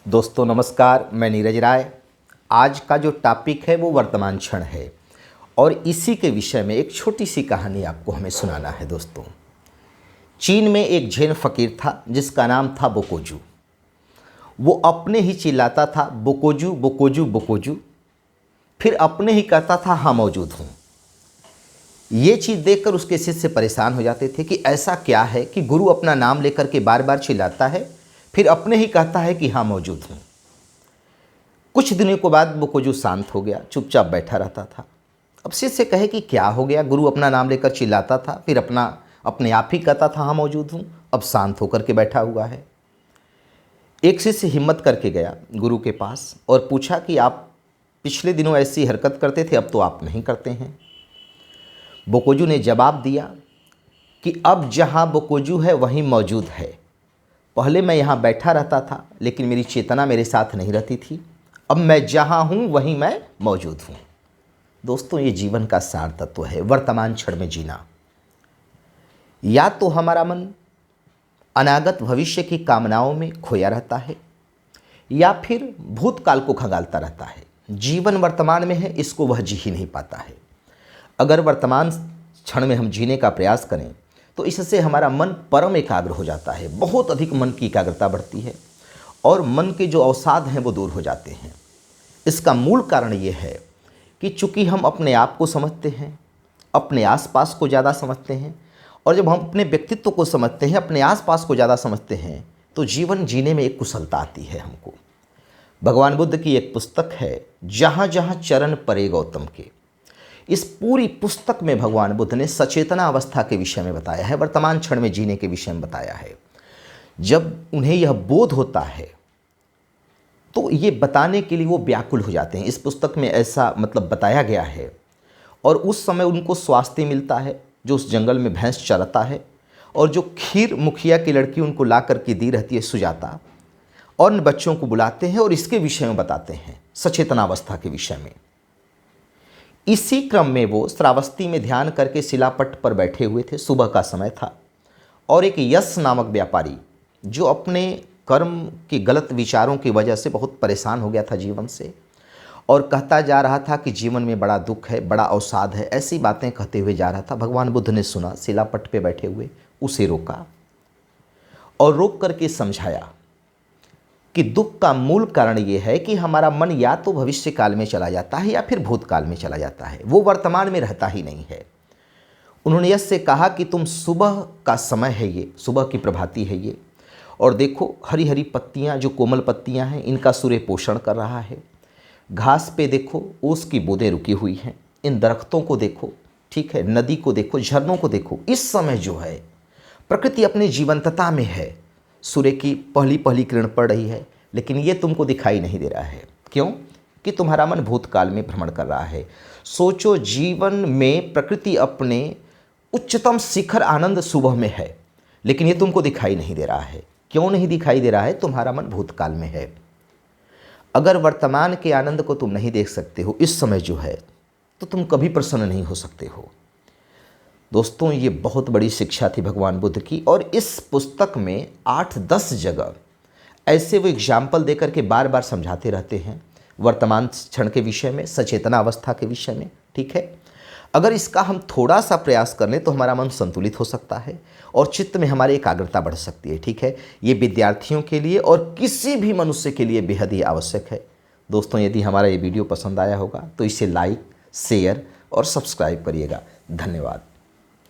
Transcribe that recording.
दोस्तों नमस्कार, मैं नीरज राय। आज का जो टॉपिक है वो वर्तमान क्षण है और इसी के विषय में एक छोटी सी कहानी आपको हमें सुनाना है। दोस्तों, चीन में एक जैन फकीर था जिसका नाम था बोकोजू। वो अपने ही चिल्लाता था बोकोजू बोकोजू बोकोजू, फिर अपने ही कहता था हाँ मौजूद हूँ। ये चीज़ देखकर उसके शिष्य परेशान हो जाते थे कि ऐसा क्या है कि गुरु अपना नाम लेकर के बार बार चिल्लाता है, फिर अपने ही कहता है कि हाँ मौजूद हूँ। कुछ दिनों के बाद बोकोजू शांत हो गया, चुपचाप बैठा रहता था। अब शिष्य कहे कि क्या हो गया, गुरु अपना नाम लेकर चिल्लाता था, फिर अपने आप ही कहता था हाँ मौजूद हूँ, अब शांत होकर के बैठा हुआ है। एक शिष्य हिम्मत करके गया गुरु के पास और पूछा कि आप पिछले दिनों ऐसी हरकत करते थे, अब तो आप नहीं करते हैं। बोकोजू ने जवाब दिया कि अब जहाँ बोकोजू है वहीं मौजूद है। पहले मैं यहाँ बैठा रहता था लेकिन मेरी चेतना मेरे साथ नहीं रहती थी, अब मैं जहाँ हूँ वहीं मैं मौजूद हूँ। दोस्तों, ये जीवन का सार तत्व है, वर्तमान क्षण में जीना। या तो हमारा मन अनागत भविष्य की कामनाओं में खोया रहता है या फिर भूतकाल को खंगालता रहता है। जीवन वर्तमान में है, इसको वह जी ही नहीं पाता है। अगर वर्तमान क्षण में हम जीने का प्रयास करें तो इससे हमारा मन परम एकाग्र हो जाता है, बहुत अधिक मन की एकाग्रता बढ़ती है और मन के जो अवसाद हैं वो दूर हो जाते हैं। इसका मूल कारण ये है कि चूंकि हम अपने आप को समझते हैं, अपने आसपास को ज़्यादा समझते हैं, और जब हम अपने व्यक्तित्व को समझते हैं, अपने आसपास को ज़्यादा समझते हैं, तो जीवन जीने में एक कुशलता आती है हमको। भगवान बुद्ध की एक पुस्तक है जहाँ जहाँ चरण परे गौतम के। इस पूरी पुस्तक में भगवान बुद्ध ने सचेतना अवस्था के विषय में बताया है, वर्तमान क्षण में जीने के विषय में बताया है। जब उन्हें यह बोध होता है तो ये बताने के लिए वो व्याकुल हो जाते हैं। इस पुस्तक में ऐसा बताया गया है। और उस समय उनको स्वास्थ्य मिलता है, जो उस जंगल में भैंस चराता है, और जो खीर मुखिया की लड़की उनको ला करके दी रहती है सुजाता, और उन बच्चों को बुलाते हैं और इसके विषय में बताते हैं, सचेतना अवस्था के विषय में। इसी क्रम में वो श्रावस्ती में ध्यान करके शिलापट पर बैठे हुए थे। सुबह का समय था और एक यश नामक व्यापारी, जो अपने कर्म के गलत विचारों की वजह से बहुत परेशान हो गया था जीवन से, और कहता जा रहा था कि जीवन में बड़ा दुख है, बड़ा अवसाद है, ऐसी बातें कहते हुए जा रहा था। भगवान बुद्ध ने सुना, शिलापट पे बैठे हुए उसे रोका और रोक करके समझाया कि दुख का मूल कारण ये है कि हमारा मन या तो भविष्य काल में चला जाता है या फिर भूतकाल में चला जाता है, वो वर्तमान में रहता ही नहीं है। उन्होंने यश से कहा कि तुम सुबह का समय है, ये सुबह की प्रभाती है ये, और देखो हरी हरी पत्तियां, जो कोमल पत्तियां हैं, इनका सूर्य पोषण कर रहा है। घास पे देखो ओस की बूंदें रुकी हुई हैं, इन दरख्तों को देखो, ठीक है, नदी को देखो, झरनों को देखो। इस समय जो है प्रकृति अपनी जीवंतता में है, सूर्य की पहली पहली किरण पड़ रही है, लेकिन ये तुमको दिखाई नहीं दे रहा है। क्यों? कि तुम्हारा मन भूतकाल में भ्रमण कर रहा है। सोचो, जीवन में प्रकृति अपने उच्चतम शिखर आनंद सुबह में है, लेकिन ये तुमको दिखाई नहीं दे रहा है। क्यों नहीं दिखाई दे रहा है? तुम्हारा मन भूतकाल में है। अगर वर्तमान के आनंद को तुम नहीं देख सकते हो इस समय जो है, तो तुम कभी प्रसन्न नहीं हो सकते हो। दोस्तों, ये बहुत बड़ी शिक्षा थी भगवान बुद्ध की, और इस पुस्तक में 8-10 जगह ऐसे वो एग्जाम्पल देकर के बार बार समझाते रहते हैं वर्तमान क्षण के विषय में, सचेतना अवस्था के विषय में। ठीक है, अगर इसका हम थोड़ा सा प्रयास कर लें तो हमारा मन संतुलित हो सकता है और चित्त में हमारी एकाग्रता बढ़ सकती है। ठीक है, ये विद्यार्थियों के लिए और किसी भी मनुष्य के लिए बेहद ही आवश्यक है। दोस्तों, यदि हमारा ये वीडियो पसंद आया होगा तो इसे लाइक, शेयर और सब्सक्राइब करिएगा। धन्यवाद।